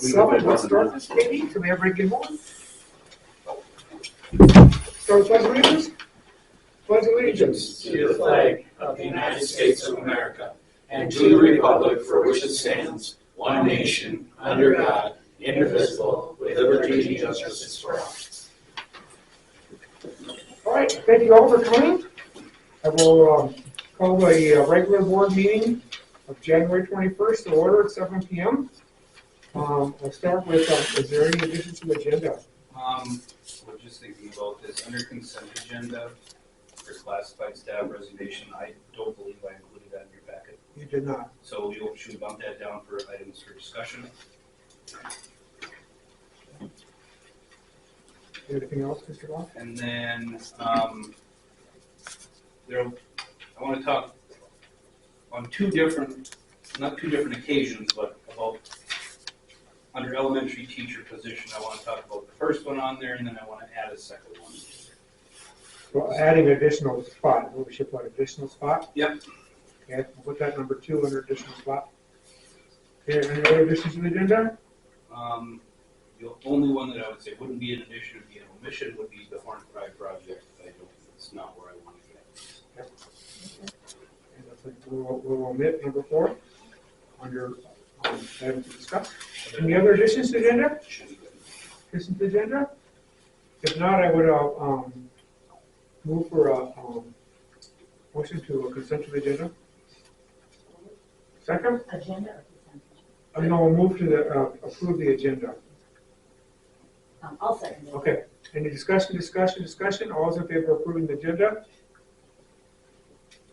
7, let's start this meeting. Can we have Rick get on? Start pledge allegiance. Pledge allegiance. To the flag of the United States of America and to the republic for which it stands, one nation, under God, indivisible, with liberty and justice for all. All right, thank you all for coming. I will call the regular board meeting of January 21st to order at 7 p.m. I'll start with, is there any additions to the agenda? We're just thinking about this under consent agenda for classified staff resignation. I don't believe I included that in your packet. You did not. So should we bump that down for items for discussion? Anything else, Mr. Law? And then I want to talk on not two different occasions, but about under elementary teacher position. I want to talk about the first one on there, and then I want to add a second one. Well, adding additional spot. We should put additional spot. Yep. Okay, we'll put that number 2 under additional spot. Okay, any other additions to the agenda? The only one that I would say wouldn't be an addition, would be an omission, would be the Hornet Pride Project. It's not where I want to get. Yep. And that's like we'll omit number 4 under items to discuss. Any other additions to the agenda? Additions to the agenda? If not, I would move for a motion to consent to the agenda. Second? Agenda or consent? No, we'll move to the approve the agenda. I'll second it. Okay. Any discussion? All those in favor of approving the agenda?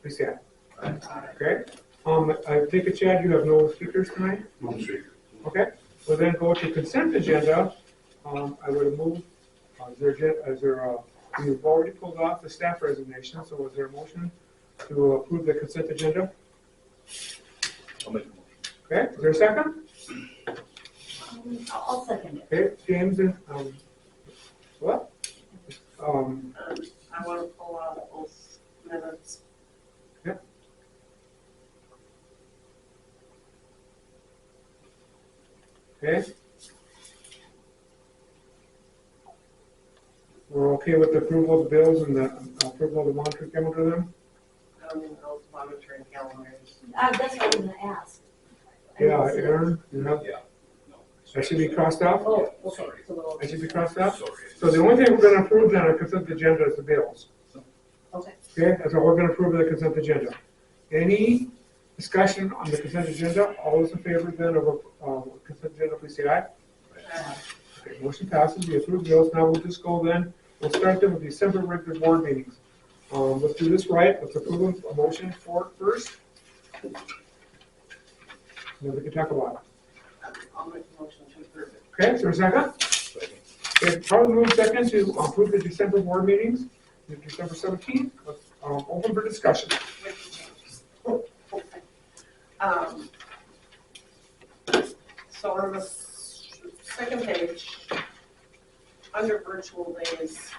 Please say aye. Okay. I take it, Chad, you have no speakers tonight? No speaker. Okay. We'll then go to consent agenda. I would move, we've already pulled off the staff resignation, so is there a motion to approve the consent agenda? I'll make a motion. Okay, is there a second? I'll second it. Okay, James and, what? I want to pull out both minutes. Yep. Okay. We're okay with the approval of the bills and the approval of the monitoring calendar then? I don't even know if monitoring calendars. That's what I was gonna ask. Yeah, Aaron, you have, Yeah. No. that should be crossed out? Oh, okay. Sorry. So That should be crossed out? Sorry. So the only thing we're gonna approve then on the consent agenda is the bills. okay. Okay, that's all we're gonna approve of the consent agenda. Any discussion on the consent agenda? All those in favor then of consent agenda, please say aye. Okay, motion passes, we approve bills. Now we'll just go then, we'll start then with December regular board meetings. Let's do this right, let's approve a motion for it first. Then we can talk about I'll make a motion to approve it. it. Okay, is there a second? Okay, probably move second to approve the December board meetings, December 17th. Let's open for discussion. So on the second page, under virtual days,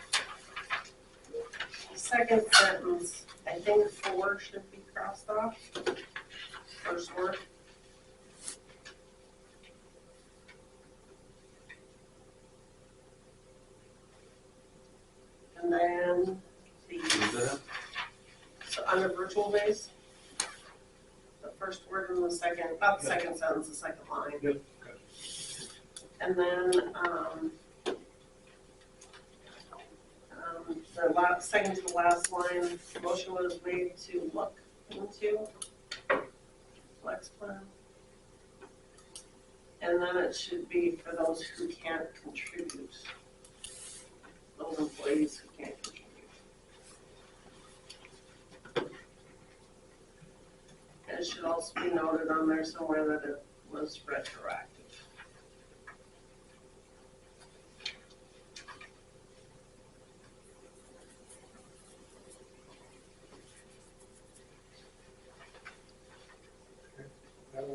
second sentence, I think 4 should be crossed off. First word. And then so under virtual days, the first word in the second, about the second sentence, the second line. Yep. And then, the second to the last line, motion was made to look into flex plan. And then it should be for those who can't contribute, those employees who can't contribute. And it should also be noted on there somewhere that it was retroactive.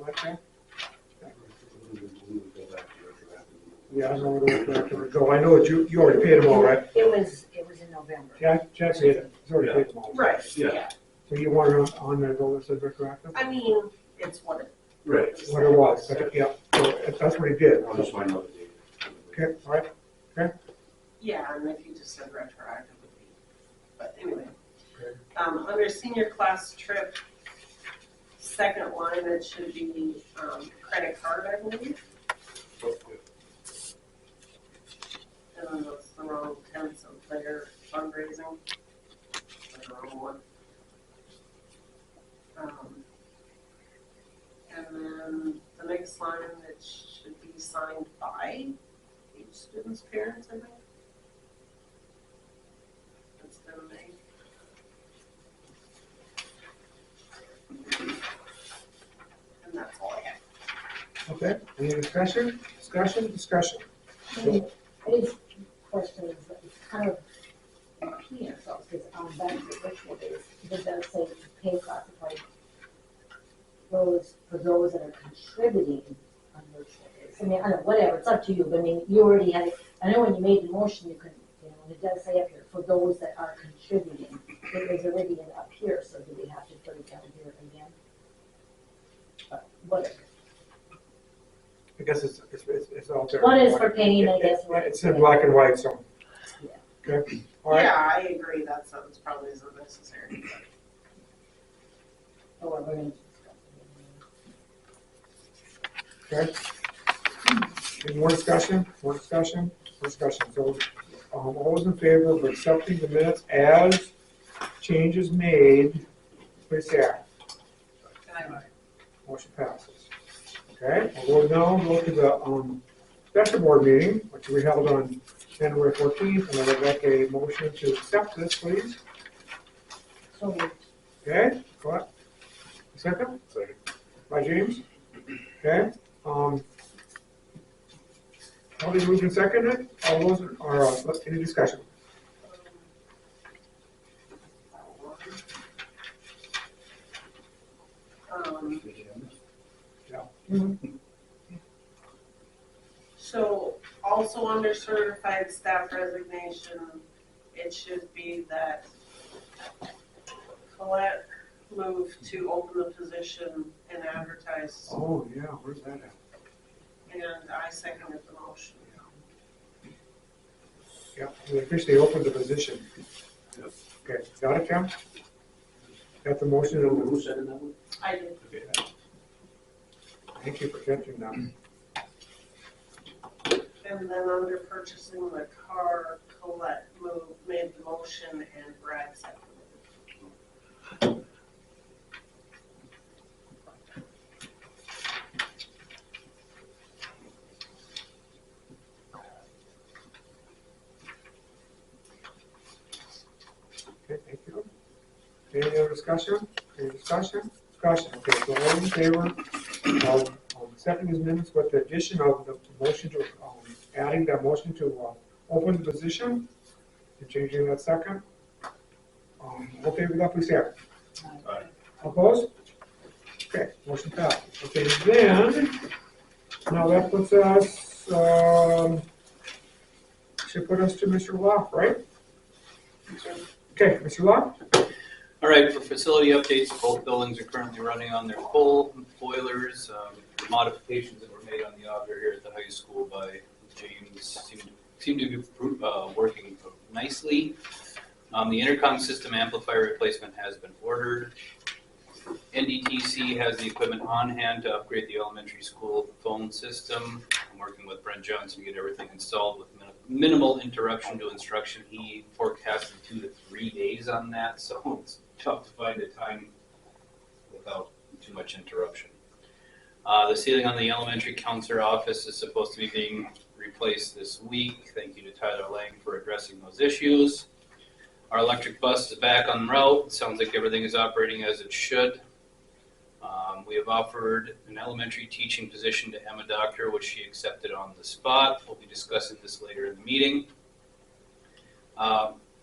Like that? Yeah, I know where go. I know you already paid them all, right? It was in November. Chad paid it. He's already paid them all. Right, Yeah. yeah. So you want it on there, go that says retroactive? I mean, it's what it. Right. What it was, but, yeah. So that's what he did. I'll just find out the date. Okay, all right. Yeah, and if you just said retroactive would be, but anyway. Okay. Under senior class trip, second line, it should be, credit card, I believe. And then that's the wrong tense of their fundraising. The wrong one. And then the next line, it should be signed by each student's parents, I think. Instead of me. And that's all I have. Okay, any discussion? Discussion. I just question is, it's kind of repeating ourselves, because back to the virtual days, it does say to pay classified those, for those that are contributing on virtual days. I mean, I don't know, whatever, it's up to you, but I mean, you already had it, I know when you made the motion, you couldn't, you know, and it does say up here, for those that are contributing, it was already up here, so do we have to put it down here again? Whatever. I guess it's out there. One is for paying, I guess, one It's is in for- black and white, so. Yeah. Okay, all right. Yeah, I agree, that sentence probably isn't necessary. Oh, well, we're gonna discuss it. Okay. Any more discussion? So, all those in favor of accepting the minutes as changes made, please say aye. Motion passes. Okay, we'll go to the, special board meeting, which we held on January 14th, and I would like a motion to accept this, please. So moved. Okay, go ahead. Second? Second. By James? Okay, how do you move and second it? All those, or, any discussion? So also under certified staff resignation, it should be that Colette moved to open the position and advertise, Oh, yeah, where's that at? and I seconded the motion. Yeah, we officially opened the position. Okay, got it, Tim? Got the motion, Who said that one? I did. thank you for catching that. And then under purchasing the car, Colette made the motion and Brad seconded it. Okay, thank you. Any other discussion? Discussion, okay, so all in favor of accepting these minutes with the addition of the motion to, adding that motion to, open the position, and changing that second? All in favor of that, please say aye. Aye. Opposed? Okay, motion passed. Okay, then, now that puts us, should put us to Mr. Locke, right? Okay, Mr. Locke? All right, for facility updates, both buildings are currently running on their full boilers. The modifications that were made on the auger here at the high school by James seem to be working nicely. The intercom system amplifier replacement has been ordered. NDTC has the equipment on hand to upgrade the elementary school phone system. I'm working with Brent Johnson to get everything installed with minimal interruption to instruction. He forecasted 2 to 3 days on that, so it's tough to find a time without too much interruption. The ceiling on the elementary counselor office is supposed to be being replaced this week. Thank you to Tyler Lang for addressing those issues. Our electric bus is back on route. Sounds like everything is operating as it should. We have offered an elementary teaching position to Emma Doctor, which she accepted on the spot. We'll be discussing this later in the meeting.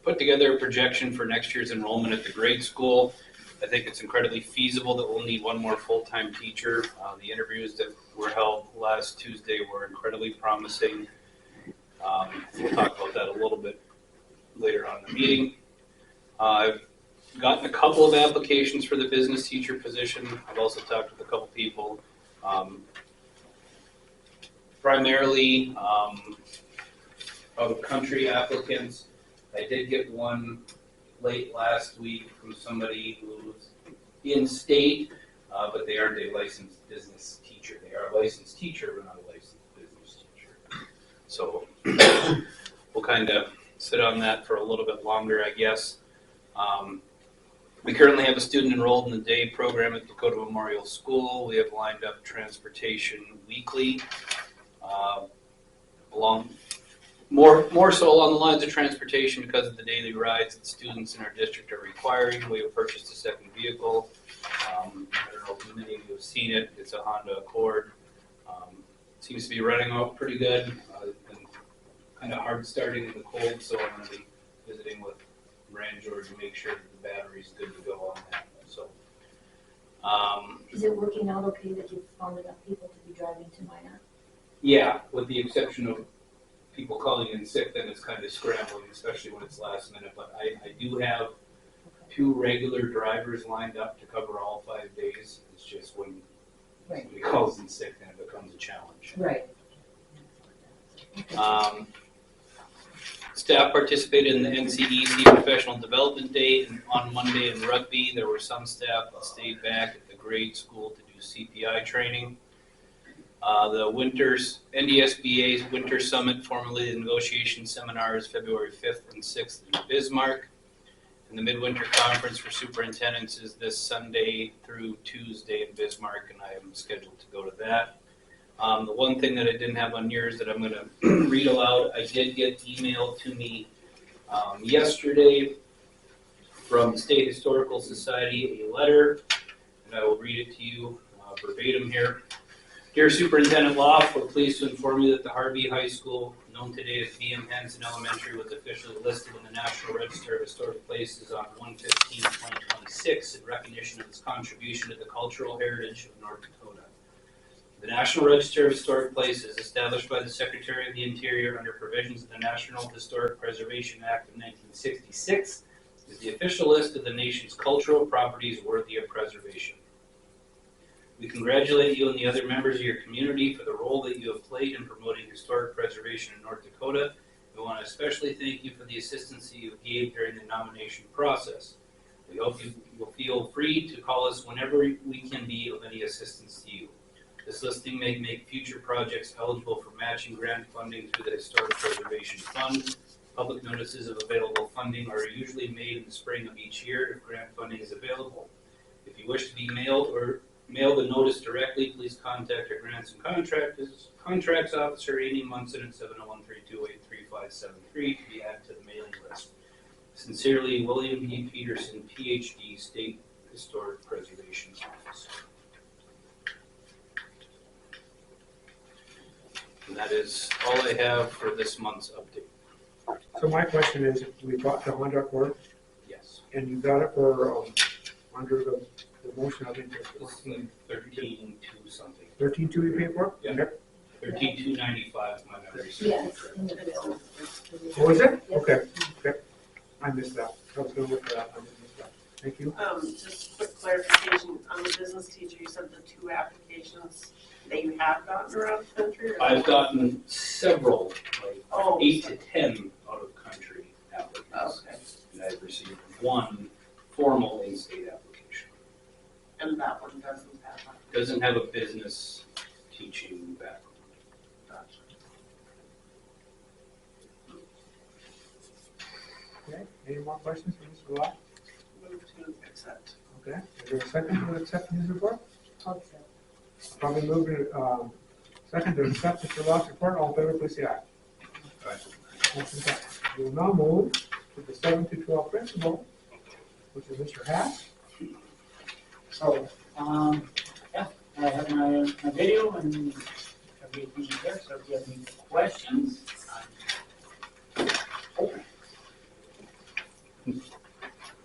Put together a projection for next year's enrollment at the grade school. I think it's incredibly feasible that we'll need one more full-time teacher. The interviews that were held last Tuesday were incredibly promising. We'll talk about that a little bit later on in the meeting. I've gotten a couple of applications for the business teacher position. I've also talked with a couple people. primarily out-of-country applicants. I did get one late last week from somebody who's in-state, but they aren't a licensed business teacher. They are a licensed teacher, but not a licensed business teacher. So we'll kind of sit on that for a little bit longer, I guess. We currently have a student enrolled in the day program at Dakota Memorial School. We have lined up transportation weekly, more so along the lines of transportation because of the daily rides that students in our district are requiring. We have purchased a second vehicle. I don't know if many of you have seen it. It's a Honda Accord. Seems to be running out pretty good. It's been kind of hard starting in the cold, so I'm going to be visiting with Brand George to make sure that the battery's good to go on that. So, Is it working out okay that you've found enough people to be driving to Minot? yeah, with the exception of people calling in sick, then it's kind of scrambling, especially when it's last minute. But I do have 2 regular drivers lined up to cover all 5 days. It's just when somebody calls in sick, then it becomes a challenge. Right. Staff participated in the NCDC Professional Development Day on Monday in rugby. There were some staff that stayed back at the grade school to do CPI training. The NDSBA's Winter Summit, formerly the negotiation seminar, is February 5th and 6th in Bismarck. And the Midwinter Conference for Superintendents is this Sunday through Tuesday in Bismarck, and I am scheduled to go to that. The one thing that I didn't have on yours that I'm going to read aloud, I did get emailed to me yesterday from the State Historical Society, a letter, and I will read it to you verbatim here. Dear Superintendent Loft, we're pleased to inform you that the Harvey High School, known today as B.M. Hansen Elementary, was officially listed in the National Register of Historic Places on 1/15/2026 in recognition of its contribution to the cultural heritage of North Dakota. The National Register of Historic Places, established by the Secretary of the Interior under provisions of the National Historic Preservation Act of 1966, is the official list of the nation's cultural properties worthy of preservation. We congratulate you and the other members of your community for the role that you have played in promoting historic preservation in North Dakota. We want to especially thank you for the assistance that you gave during the nomination process. We hope you will feel free to call us whenever we can be of any assistance to you. This listing may make future projects eligible for matching grant funding through the Historic Preservation Fund. Public notices of available funding are usually made in the spring of each year if grant funding is available. If you wish to be mailed the notice directly, please contact our Grants and Contracts Officer, Amy Munson, at 701-328-3573 to be added to the mailing list. Sincerely, William B. Peterson, PhD, State Historic Preservation Officer. And that is all I have for this month's update. So my question is, we bought the Honda Accord, Yes. and you got it for, under the motion, I think it's It was like 13.2 something. 13.2 you paid for? Yeah. Okay. 13.295 my memory serves Yes, me correct. in the bill. What was it? Yes. Okay. I missed that. I was going to look for that. I missed that. Thank you. Just quick clarification, on the business teacher, you said the 2 applications that you have gotten around the country? Or I've gotten several, like 8 to 10 out of country applicants. Okay. And I've received 1 formal in-state application. And that one doesn't have one. Doesn't have a business teaching background. Gotcha. Okay. Any more questions for Mr. Lott? Move to accept. Okay. Is there a second to accept his report? I'll accept. Probably move to, second to accept Mr. Lott's report. All in favor, please say aye. Aye. Motion passes. We will now move to the 7 to 12 principal, which is Mr. Hass. So, yeah, I have my video and everything there, so if you have any questions.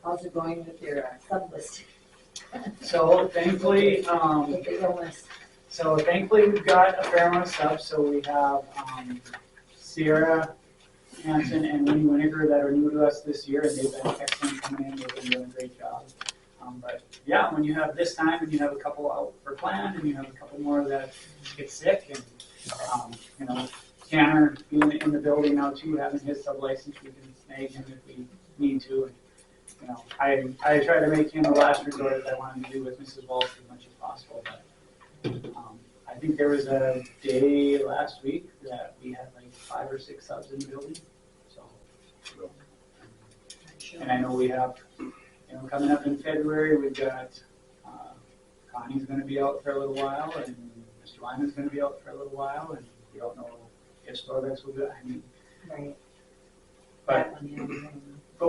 How's it going with your sub-list, So thankfully, with the illness? we've got a fair amount of stuff, so we have, Sierra Hansen and Winnie Winiger that are new to us this year, and they've been excellent coming in, they've been doing a great job. But yeah, when you have this time and you have a couple out for plan and you have a couple more that get sick and Tanner being in the building now too, having his sub-license, we can snag him if we need to. I try to make him the last resort, as I wanted to do with Mrs. Walsh as much as possible, but, I think there was a day last week that we had like 5 or 6 subs in the building, so. And I know we have, coming up in February, we've got, Connie's gonna be out for a little while, and Mr. Lyman's gonna be out for a little while, and we don't know if Storex will do, Right. but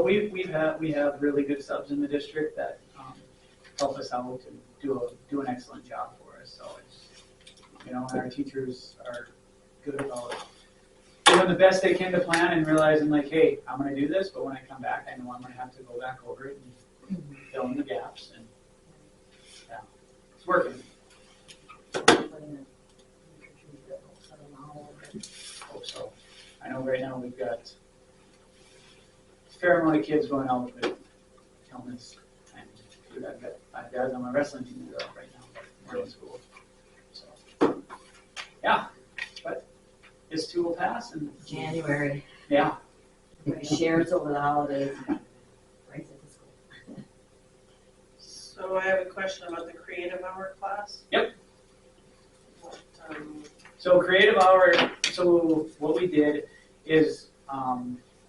we have really good subs in the district that, help us out and do an excellent job for us, so it's, and our teachers are good about doing the best they can to plan and realizing like, hey, I'm gonna do this, but when I come back, I know I'm gonna have to go back over it and fill in the gaps, and yeah, it's working. Hope so. I know right now we've got a fair amount of kids going out with helmets, and I've got 5 guys on my wrestling team that are out right now, we're in school. So, yeah, but this too will pass, and January, yeah, shares over the holidays, right at the school. So I have a question about the creative hour class. Yep. What, So creative hour, so what we did is,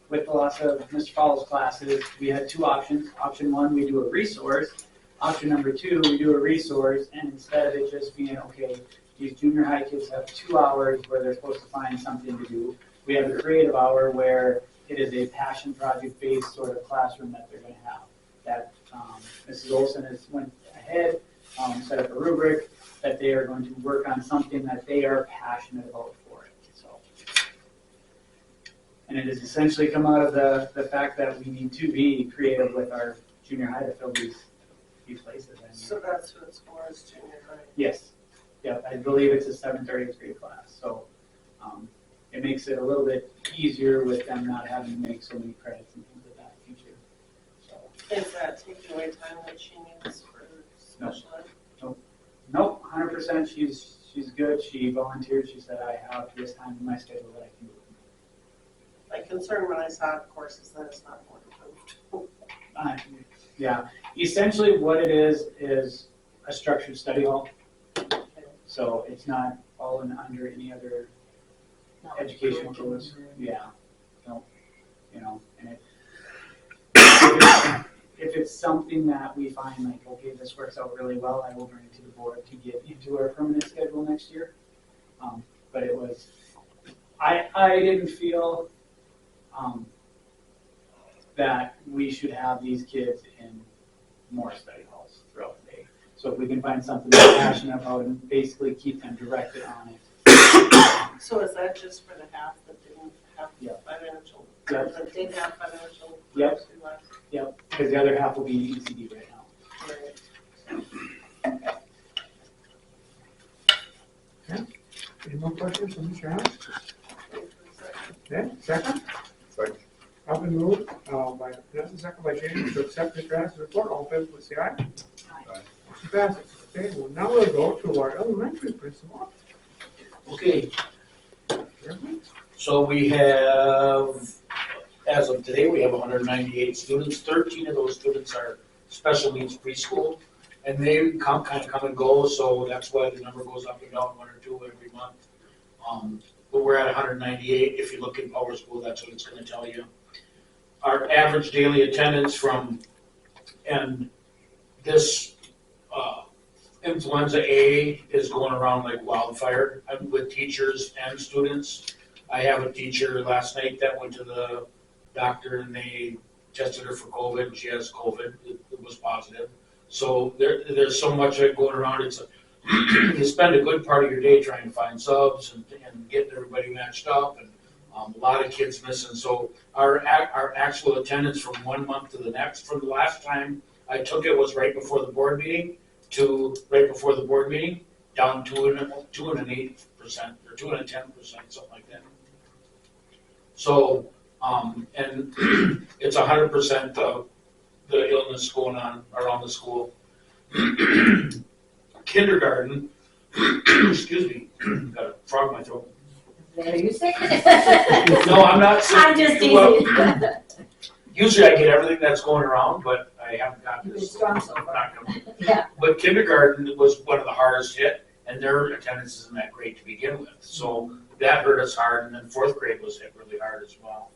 with the loss of Mr. Fowles' classes, we had 2 options. Option 1, we do a resource. Option number 2, we do a resource, and instead of it just being, okay, these junior high kids have 2 hours where they're supposed to find something to do, we have a creative hour where it is a passion project based sort of classroom that they're gonna have. That Mrs. Olson has went ahead, set up a rubric that they are going to work on something that they are passionate about for it. So, and it has essentially come out of the fact that we need to be creative with our junior high to fill these places. So that's what it's for, is junior high. Yes, yeah, I believe it's a 7th or 8th grade class. So it makes it a little bit easier with them not having to make so many credits and things of that future. So. Is that taking away time that she needs for special ed? Nope, 100%. She's good. She volunteered. She said, I have this time in my schedule that I can do it. My concern when I saw it, of course, is that it's not board approved. Yeah, essentially what it is a structured study hall. So it's not all under any other educational codes. Yeah, no, and if it's something that we find like, okay, this works out really well, I will bring it to the board to get into our permanent schedule next year. But it was, I didn't feel that we should have these kids in more study halls throughout the day. So if we can find something they're passionate about and basically keep them directed on it. So is that just for the half that didn't have Yep. financial, Yep. or that did have financial? Yep. Yep, because the other half will be ECD right now. Any more questions from Mr. House? Okay, second? Second. I've been moved by Vanessa, second by James, to accept the draft report. All in favor, please say aye. Aye. Motion passes. Okay, well, now we'll go to our elementary principal. Okay, so we have, as of today, we have 198 students. 13 of those students are special needs preschool, and they kind of come and go, so that's why the number goes up and down 1 or 2 every month. But we're at 198. If you look in Power School, that's what it's going to tell you. Our average daily attendance and this influenza A is going around like wildfire with teachers and students. I have a teacher last night that went to the doctor and they tested her for COVID. She has COVID. It was positive. So there's so much of it going around. You spend a good part of your day trying to find subs and getting everybody matched up, and a lot of kids missing. So our actual attendance from 1 month to the next, from the last time I took it was right before the board meeting to right before the board meeting, down 2.8% or 210%, something like that. So, and it's 100% of the illness going on around the school. Kindergarten, excuse me, got a frog in my throat. Are you sick? No, I'm not sick. I'm just Well, teasing. usually I get everything that's going around, but I haven't gotten You've been this. strong so I'm far. not gonna- Yeah, But kindergarten was one of the hardest hit, and their attendance isn't that great to begin with. So that hurt us hard, and then fourth grade was hit really hard as well.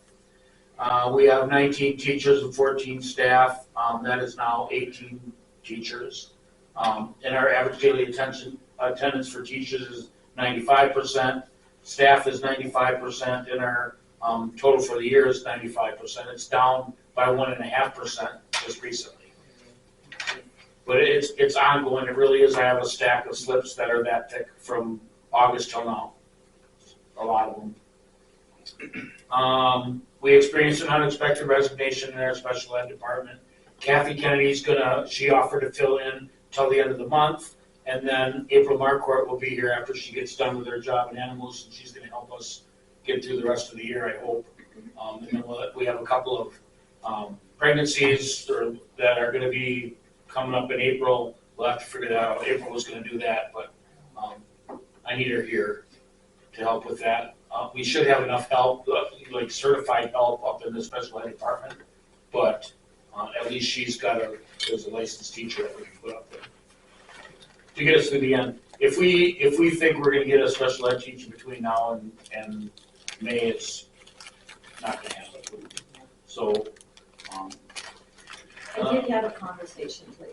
We have 19 teachers and 14 staff. That is now 18 teachers. And our average daily attendance for teachers is 95%. Staff is 95%, and our total for the year is 95%. It's down by 1.5% just recently. But it's ongoing, it really is. I have a stack of slips that are that thick from August till now, a lot of them. We experienced an unexpected resignation in our special ed department. Kathy Kennedy's she offered to fill in till the end of the month, and then April Marquardt will be here after she gets done with her job in animals, and she's gonna help us get through the rest of the year, I hope. And then we have a couple of pregnancies that are gonna be coming up in April. We'll have to figure that out. April was gonna do that, but I need her here to help with that. We should have enough help, like certified help up in the special ed department, but at least she's there's a licensed teacher that we can put up there to get us through the end. If we think we're gonna get a special ed teacher between now and May, it's not gonna happen. So, I did have a conversation, but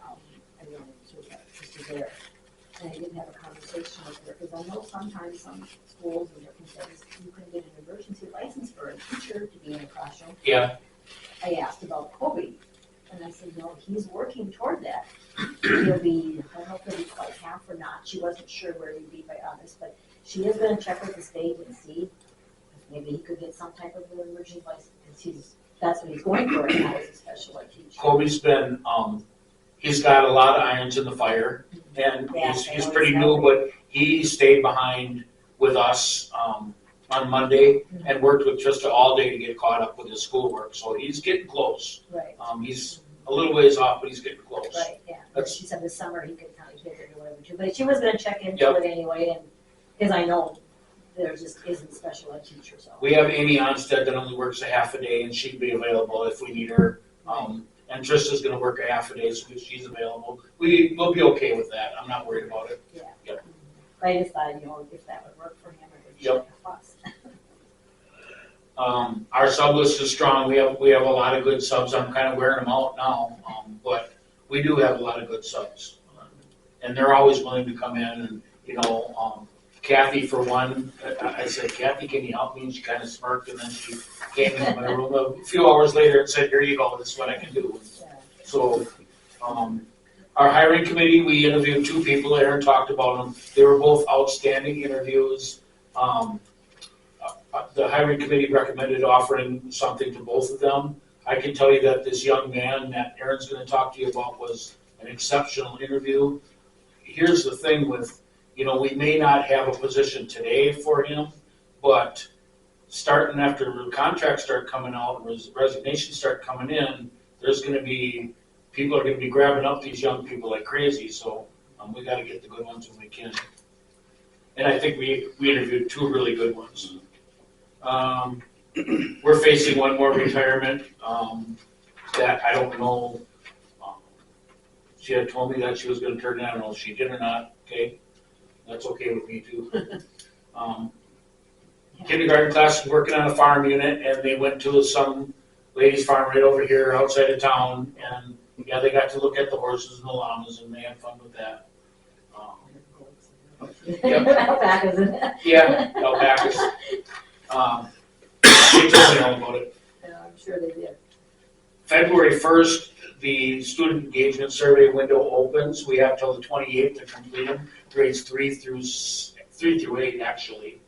I don't know, this is there. And I did have a conversation with her, because I know sometimes some schools and different things, you can get an emergency license for a teacher to be in a classroom. yeah, I asked about Kobe, and I said, no, he's working toward that. He'll be, I don't know if he'll be quite half or not, she wasn't sure where he'd be by August, but she is gonna check with the state and see if maybe he could get some type of an emergency license, because that's what he's going for right now, as a special ed teacher. Kobe's been, he's got a lot of irons in the fire, and Yeah, he's pretty new, but he stayed behind with us on Monday and worked with Trista all day to get caught up with his schoolwork, so he's getting close. Right. He's a little ways off, but he's getting close. Right, yeah. That's- She said this summer he could kind of get it or whatever too, but she was gonna check into Yep. it anyway, and, because I know there just isn't special ed teachers, so. We have Amy Onstead that only works a half a day, and she'd be available if we need her. And Trista's gonna work a half a day, so she's available. We'll be okay with that. I'm not worried about it. Yeah. Yep. But I just thought, if that would work for him, it would Yep. help us. Our sub list is strong. We have a lot of good subs. I'm kind of wearing them out now, but we do have a lot of good subs. And they're always willing to come in and, Kathy, for one, I said, Kathy, can you help me? And she kind of smirked, and then she came into my room a few hours later and said, here you go, this is what I can do. Yeah. So, our hiring committee, we interviewed 2 people. Aaron talked about them. They were both outstanding interviews. The hiring committee recommended offering something to both of them. I can tell you that this young man that Aaron's gonna talk to you about was an exceptional interview. Here's the thing with, we may not have a position today for him, but starting after contracts start coming out and resignations start coming in, people are gonna be grabbing up these young people like crazy, so we gotta get the good ones when we can. And I think we interviewed 2 really good ones. We're facing one more retirement that I don't know. She had told me that she was gonna turn it down. I don't know if she did or not, okay? That's okay with me too. Kindergarten class is working on a farm unit, and they went to some lady's farm right over here outside of town, and yeah, they got to look at the horses and the llamas, and they had fun with that. Yep. Alpaca, isn't it? Yeah, alpacas. They told me all about it. Yeah, I'm sure they did. February 1st, the student engagement survey window opens. We have till the 28th to complete them, grades 3 through 8 actually.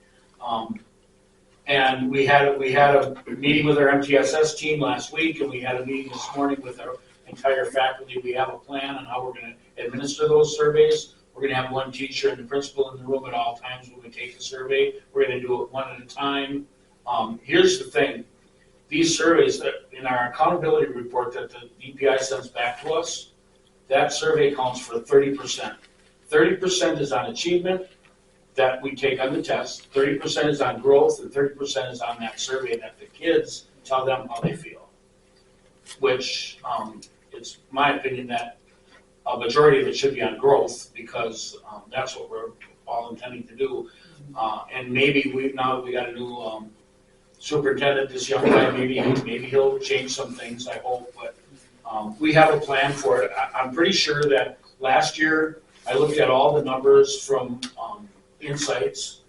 And we had a meeting with our MTSS team last week, and we had a meeting this morning with our entire faculty. We have a plan on how we're gonna administer those surveys. We're gonna have one teacher and the principal in the room at all times when we take the survey. We're gonna do it one at a time. Here's the thing. These surveys that in our accountability report that the DPI sends back to us, that survey counts for 30%. 30% is on achievement, that we take on the test. 30% is on growth and 30% is on that survey that the kids tell them how they feel. Which, it's my opinion that a majority of it should be on growth because that's what we're all intending to do. And maybe now that we got a new superintendent, this young guy, maybe he'll change some things, I hope, but we have a plan for it. I'm pretty sure that last year, I looked at all the numbers from Insights,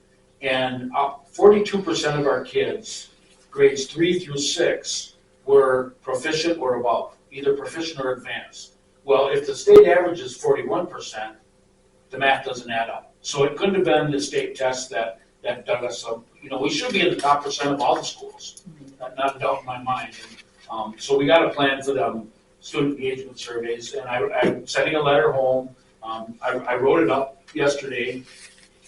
and 42% of our kids, grades 3 through 6, were proficient or above, either proficient or advanced. Well, if the state average is 41%, the math doesn't add up. So it couldn't have been the state test that dug us up. We should be in the top percent of all the schools, not a doubt in my mind. And, so we got a plan for the student engagement surveys, and I'm sending a letter home. I wrote it up yesterday.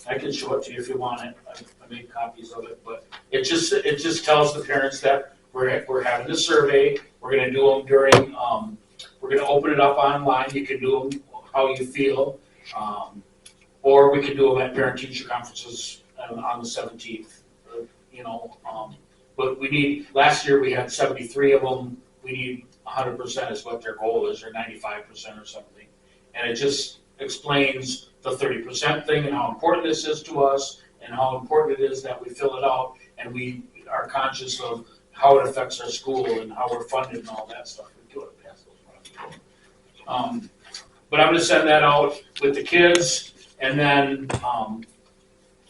I can show it to you if you want it. I made copies of it, but it just tells the parents that we're having this survey. We're going to do them during. We're going to open it up online. You can do them how you feel, or we can do them at parent-teacher conferences on the 17th. But we need. Last year we had 73 of them. We need 100% is what their goal is, or 95% or something, and it just explains the 30% thing and how important this is to us and how important it is that we fill it out and we are conscious of how it affects our school and how we're funded and all that stuff. We do it past those. But I'm going to send that out with the kids and then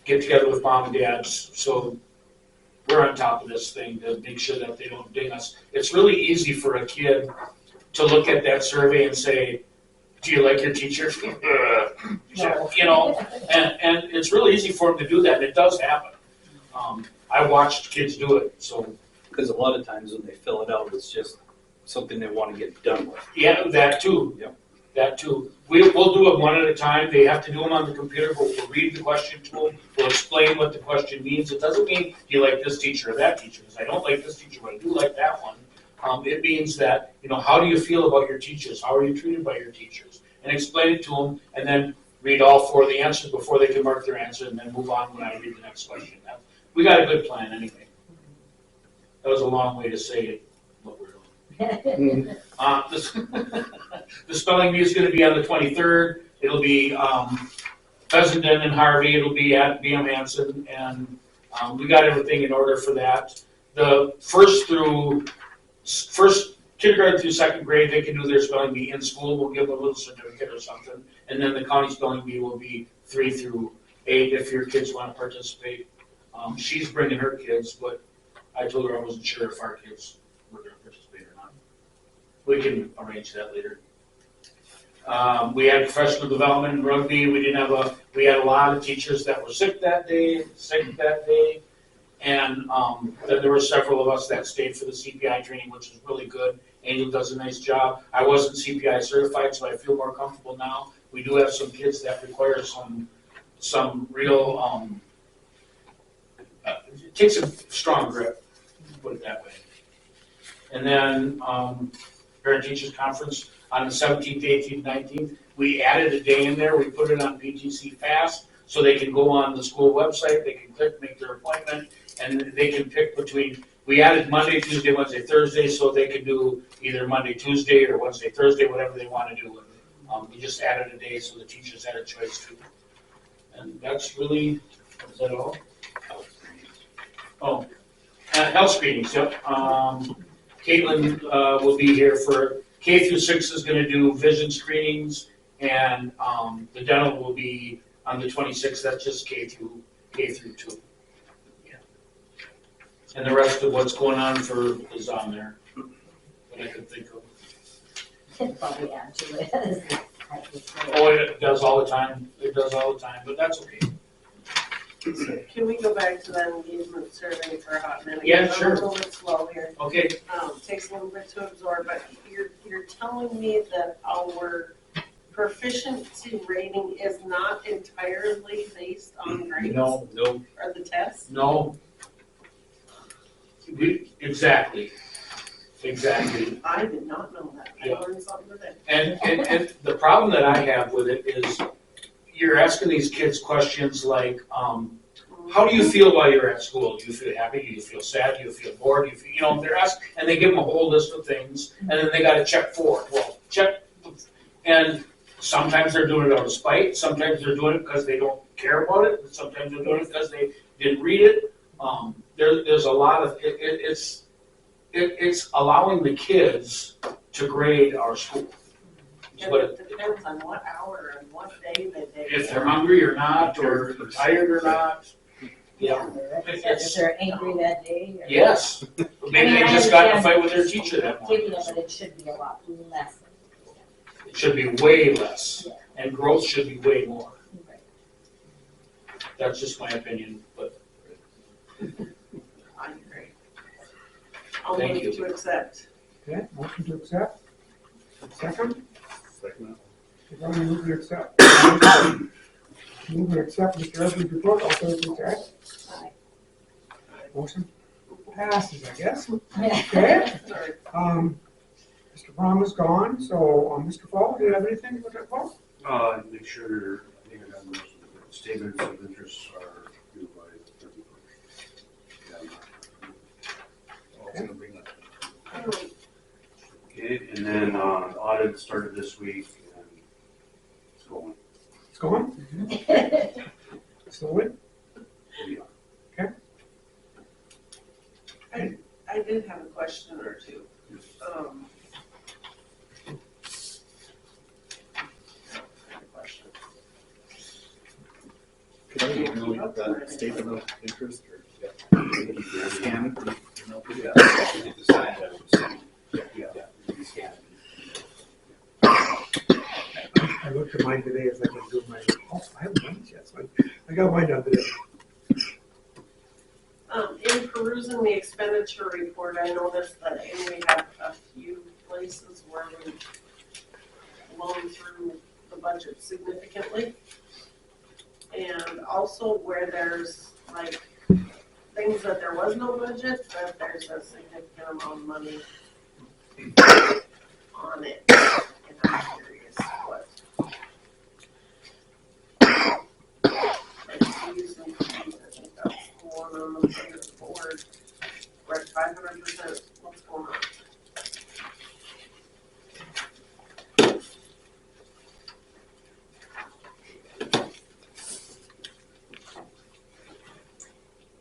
get together with mom and dads so we're on top of this thing to make sure that they don't ding us. It's really easy for a kid to look at that survey and say, do you like your teacher? No. And it's really easy for them to do that, and it does happen. I watched kids do it, so. Because a lot of times when they fill it out, it's just something they want to get done with. Yeah, that too. Yep. That too. We'll do it one at a time. They have to do them on the computer, but we'll read the question to them. We'll explain what the question means. It doesn't mean, do you like this teacher or that teacher? Because I don't like this teacher, but I do like that one. It means that, how do you feel about your teachers? How are you treated by your teachers? And explain it to them, and then read all 4 of the answers before they can mark their answer, and then move on when I read the next question. We got a good plan anyway. That was a long way to say it, what we're doing. The spelling bee is going to be on the 23rd. It'll be Fessenden and Harvey. It'll be at BM Hanson, and we got everything in order for that. The first kindergarten through 2nd grade, they can do their spelling bee in school. We'll give them a little certificate or something. And then the county spelling bee will be 3 through 8 if your kids want to participate. She's bringing her kids, but I told her I wasn't sure if our kids were going to participate or not. We can arrange that later. We had professional development in rugby. We had a lot of teachers that were sick that day. And then there were several of us that stayed for the CPI training, which was really good. Angel does a nice job. I wasn't CPI certified, so I feel more comfortable now. We do have some kids that require some real, it takes a strong grip, put it that way. And then Parent Teachers Conference on the 17th, 18th, 19th. We added a day in there. We put it on PTC Fast so they can go on the school website. They can click, make their appointment, and they can pick between. We added Monday, Tuesday, Wednesday, Thursday, so they could do either Monday, Tuesday, or Wednesday, Thursday, whatever they want to do. We just added a day so the teachers had a choice too. And that's really, is that all? Oh, health screenings, yep. Caitlin will be here for K through 6 is going to do vision screenings, and the dental will be on the 26th. That's just K through 2. Yeah. And the rest of what's going on is on there. What I could think of. Could probably add to it. Oh, it does all the time. It does all the time, but that's okay. Can we go back to that engagement survey for a hot minute? Yeah, sure. I'm a little bit slow here. Okay. Takes a little bit to absorb, but you're telling me that our proficiency rating is not entirely based on grades? No. Or the tests? No. Exactly. I did not know that. I Yeah. learned something today. And the problem that I have with it is, you're asking these kids questions like, how do you feel while you're at school? Do you feel happy? Do you feel sad? Do you feel bored? Do you feel, you know, they're asked, and they give them a whole list of things, and then they gotta check 4. Well, check, and sometimes they're doing it out of spite, sometimes they're doing it because they don't care about it, and sometimes they're doing it because they didn't read it. There's a lot of, it's allowing the kids to grade our school. It depends on what hour and what day that they. If they're hungry or not, or tired or not. Yeah. If they're angry that day. Or- Yes. Maybe they just got in a fight with their teacher that morning. Taking it, but it should be a lot less. It should be way less, Yeah. and growth should be way more. Right. That's just my opinion, but I agree. I'll Thank move to accept. Okay, motion to accept. Second? Second. If only move to accept. Move to accept Mr. Harvey's report, also please say aye. Motion passes, I guess. Okay, Sorry. Mr. Brown is gone, so, Mr. Fall, do you have anything to talk about? Make sure, I think I got most of the statements of interest are due by the 31st. Okay, and then, audit started this week and it's going. It's going? Slowly? Yeah. I did have a question or two. Could I email you that statement of interest or? Scan it? Yeah. Get the sign that was sent. Yeah. You scan it. I looked at mine today as I was doing my, I haven't done it yet, so I got mine done today. In perusing the expenditure report, I noticed that we have a few places where we've blown through the budget significantly. And also where there's like things that there was no budget, but there's a significant amount of money on it. And I'm curious what. Like using fees, I think that's one on the board. We're at 500%. What's going on?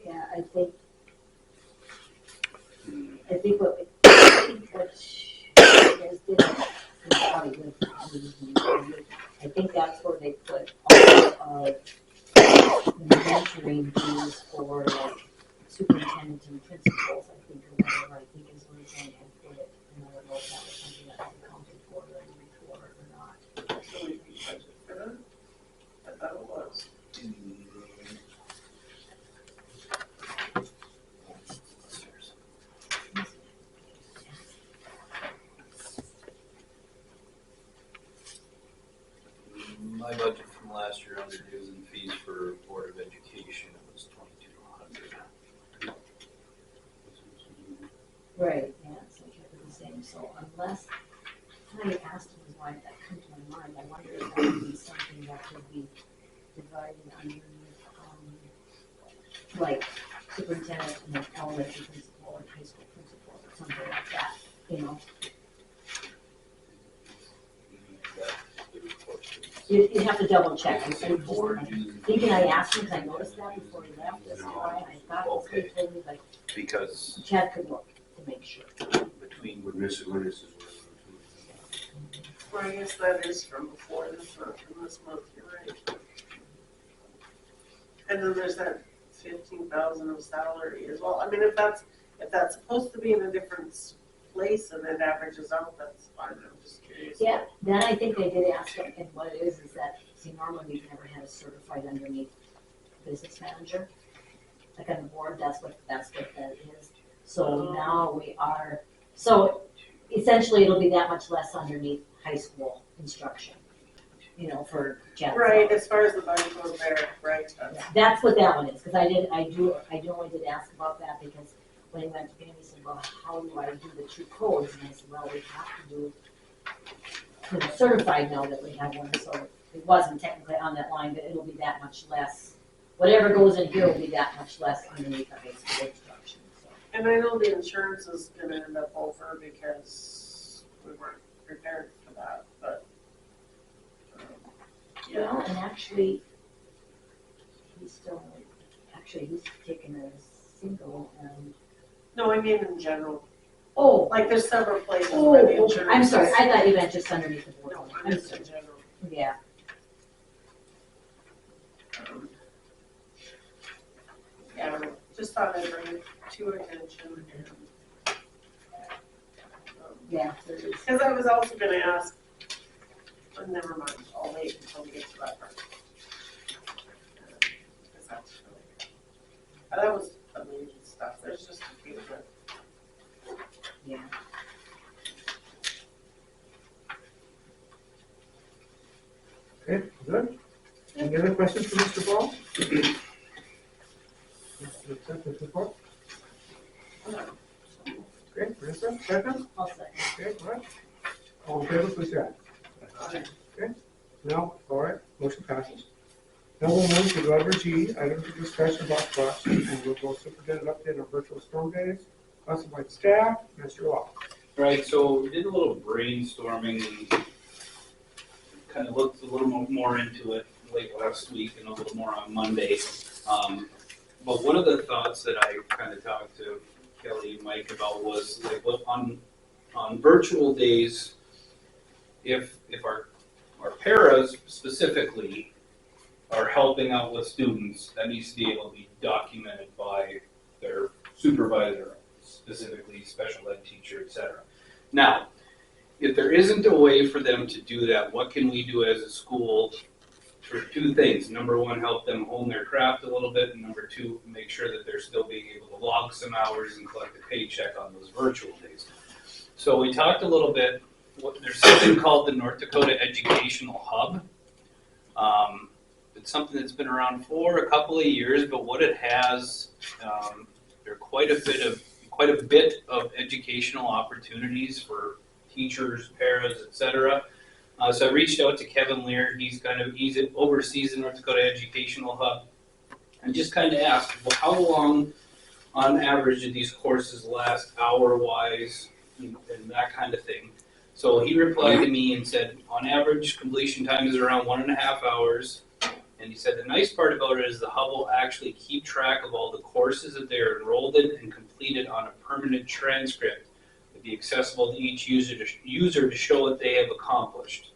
Yeah, I think what you guys did is probably good. I think that's where they put all of the mentoring dues for like superintendent and principals, I think, or whatever, I think is where it's going to put it. And I don't know if that was something that was accounted for in the report or not. So we can budget for that? I thought it was. My budget from last year under dues and fees for Board of Education was 2,200. Right, yeah, so it kept it the same, so unless, I asked him why that come to my mind, I wonder if that would be something that could be divided underneath, like superintendent and then elementary principal or high school principal or something like that, you know? You'd have to double check, I'm thinking I asked him, because I noticed that before he left, that's why I thought it was he told me, like, Because Chad could look to make sure. between Would miss it when this is. Well, I guess that is from before this month, from this month, you're right. And then there's that 15,000 of salary as well. I mean, if that's supposed to be in a different place and it averages out, that's fine, I'm just curious. Yeah, then I think they did ask him, and what it is that, see, normally we've never had a certified underneath business manager. Like on the board, that's what that is. So now we are, so essentially it'll be that much less underneath high school instruction, you know, for Jeff. Right, as far as the budget goes there, right. That's what that one is, because I only did ask about that because when he went to me, he said, well, how do I do the two codes? And I said, well, we have to do, certified now that we have one, so it wasn't technically on that line, but it'll be that much less. Whatever goes in here will be that much less underneath our base school instruction, so. And I know the insurance is gonna end up over because we weren't prepared for that, but. Yeah, Well, and actually, he's taking a single and, no, I mean in general, oh, like there's several places where the insurance. I'm sorry, is- I thought you meant just underneath the board. No, I'm just sorry, in general. yeah. Yeah, I don't know, just thought I'd bring it to attention and. Yeah, there is. Because I was also gonna ask, but never mind, I'll wait until we get to that part. Because that's really, that was amazing stuff, there's just a few, but. Yeah. Okay, good. Any other questions for Mr. Ball? Mr. Report? Okay, Marissa, second? I'll second. Okay, all right. All in favor, please say aye. Okay, no, all right, motion passes. Now we'll move to letter G, items of discussion about costs, and we'll go superintendent update on virtual storm days, classified staff, Mr. Law. Right, so we did a little brainstorming and kind of looked a little more into it late last week and a little more on Monday. But one of the thoughts that I kind of talked to Kelly and Mike about was like, what on virtual days, if our paras specifically are helping out with students, that needs to be able to be documented by their supervisor, specifically special ed teacher, et cetera. Now, if there isn't a way for them to do that, what can we do as a school for two things? Number one, help them hone their craft a little bit, and number two, make sure that they're still being able to log some hours and collect a paycheck on those virtual days. So we talked a little bit, there's something called the North Dakota Educational Hub. It's something that's been around for a couple of years, but what it has, there are quite a bit of educational opportunities for teachers, paras, et cetera. So I reached out to Kevin Lear. He oversees the North Dakota Educational Hub, and just kind of asked, well, how long, on average, do these courses last, hour-wise, and that kind of thing. So he replied to me and said, on average, completion time is around 1.5 hours. And he said the nice part about it is the hub will actually keep track of all the courses that they're enrolled in and completed on a permanent transcript. It'll be accessible to each user to show what they have accomplished.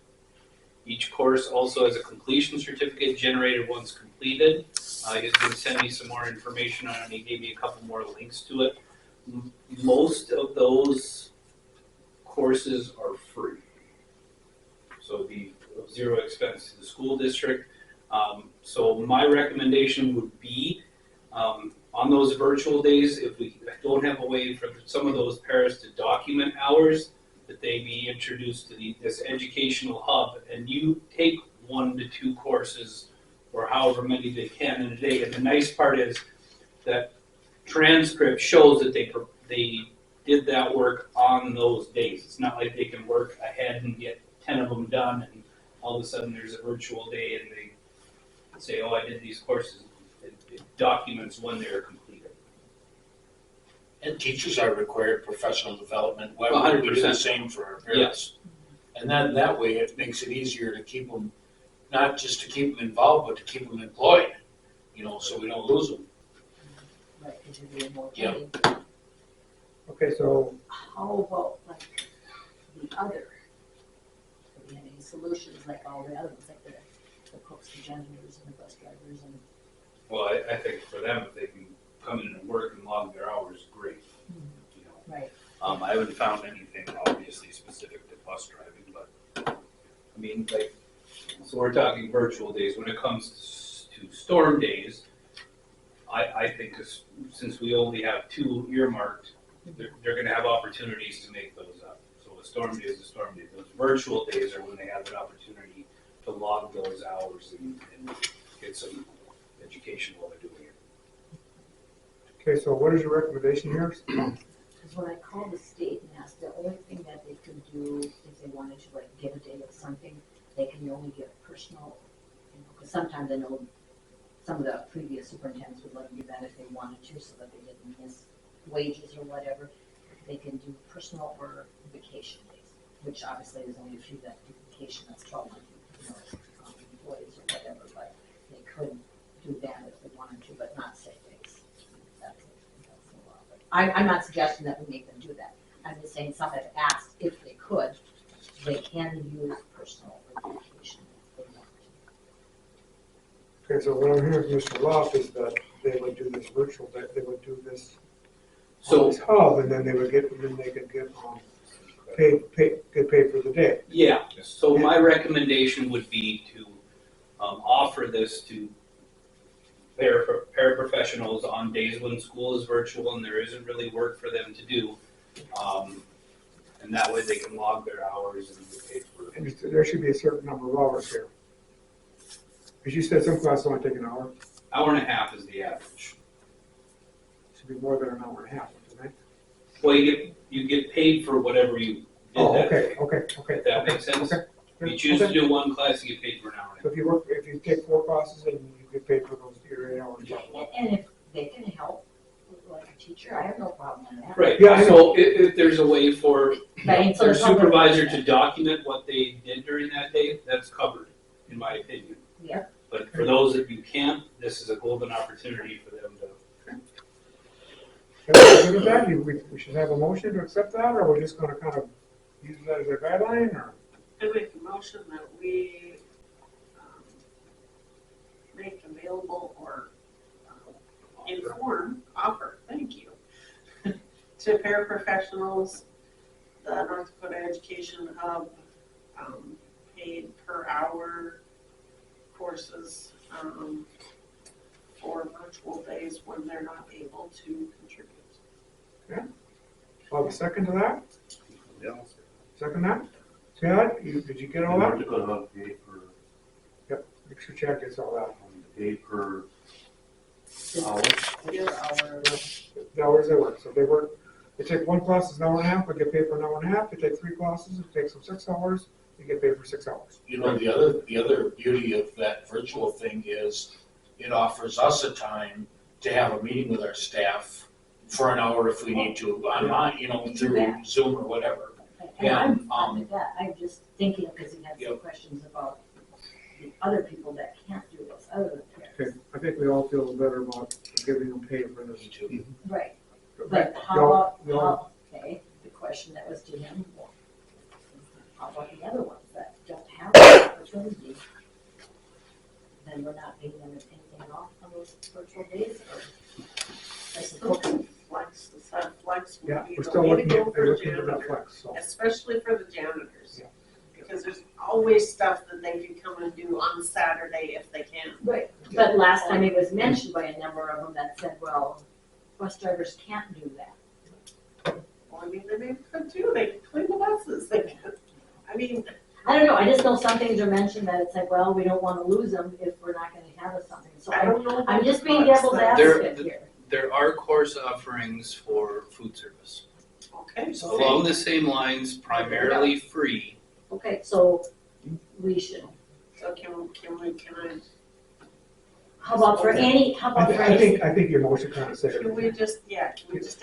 Each course also has a completion certificate generated once completed. He's going to send me some more information on it, and he gave me a couple more links to it. Most of those courses are free. So it'd be of zero expense to the school district. So my recommendation would be, on those virtual days, if we don't have a way for some of those paras to document hours, that they be introduced to this educational hub, and you take 1 to 2 courses or however many they can in a day. And the nice part is that transcript shows that they did that work on those days. It's not like they can work ahead and get 10 of them done, and all of a sudden there's a virtual day and they say, oh, I did these courses. It documents when they are completed. And teachers are required professional development. Why would we do the same for our parents? Yes. And then that way it makes it easier to keep them, not just to keep them involved, but to keep them employed, so we don't lose them. Right, because you're doing more Yeah. training. Okay, so, How about like the other? Do we have any solutions like all the other ones, like the cooks, the janitors, and the bus drivers, and Well, I think for them, if they can come in and work and log their hours, great. right? I haven't found anything obviously specific to bus driving, but I mean, so we're talking virtual days. When it comes to storm days, I think since we only have 2 earmarked, they're gonna have opportunities to make those up. So a storm day is a storm day. Those virtual days are when they have an opportunity to log those hours and get some education while they're doing it. okay, so what is your recommendation here? Because when I called the state and asked, the only thing that they could do if they wanted to like get a day of something they can only get personal, because sometimes I know some of the previous superintendents would let them do that if they wanted to, so that they didn't miss wages or whatever. They can do personal or vacation days, which obviously there's only a few that do vacation, that's 12 months, employees or whatever, but they could do that if they wanted to, but not sick days. That's the law. But I'm not suggesting that we make them do that. I'm just saying some have asked if they could, they can use personal or vacation if they want to. Okay, so what I'm hearing from Mr. Loft is that they would do this virtual, that they would do this on So, this hub, and then they would get, then they could get, get paid for the day. yeah, so my recommendation would be to offer this to paraprofessionals on days when school is virtual and there isn't really work for them to do. And that way they can log their hours and get paid for it. And there should be a certain number of hours here. Because you said some classes only take an hour, Hour and a half is the average. should be more than an hour and a half, wouldn't it? Well, you get paid for whatever you did Oh, that okay, day. okay, okay. If that makes sense. Okay. If you choose to Okay. do one class, you get paid for an hour and a So if you work, if you take 4 classes, and you get paid for those, your 8 hours. And if they can help, like a teacher, I have no problem with that. half. Right, Yeah, I so if there's a way for But I mean, so their the public- supervisor to document what they did during that day, that's covered, in my opinion. Yeah. But for those that you can't, this is a golden opportunity for them to. Good with that, we should have a motion to accept that, or we're just gonna kind of use that as a guideline, or? I make a motion that we make available or offer, thank you, to paraprofessionals, the North Dakota Education Hub, paid per hour courses, for virtual days when they're not able to contribute. I'll have a second to that, Yeah. second that? Chad, did you get all North that? Dakota Hub pay per, Make sure Chad gets all that. pay per hour. The hours they work, so they work, they take 1 class is an hour and a half, they get paid for an hour and a half, they take 3 classes, it takes them 6 hours, they get paid for 6 hours. You know, the other beauty of that virtual thing is it offers us a time to have a meeting with our staff for an hour if we need to, online, you know, through Zoom or whatever. And I'm Yeah, fine with that, I'm just thinking, because he had some Yep. questions about the other people that can't do this, other than Okay, parents. I think we all feel better about giving them pay for this. Me too. Right, Okay, but how y'all- about, y'all- okay, the question that was to him, well, how about the other ones that don't have the opportunity? Then we're not paying them anything off on those virtual days, or? I suppose, Flex, the flex would Yeah, be we're the still way to looking go at, for looking at that janitors. flex, so. Especially for the janitors. Yeah. Because there's always stuff that they can come and do on Saturday if they can. right, but last time it was mentioned by a number of them that said, well, bus drivers can't do that. Well, I mean, they could too, they can clean the buses, they can, I mean, I don't know, I just know some things are mentioned that it's like, well, we don't wanna lose them if we're not gonna have something, so I don't know. I'm just being about devil's that. advocate here. There are course offerings for food service. Okay, so Along the same lines, primarily free. Okay, so we should, can I, how about for any, I think your motion kind of said it. can we just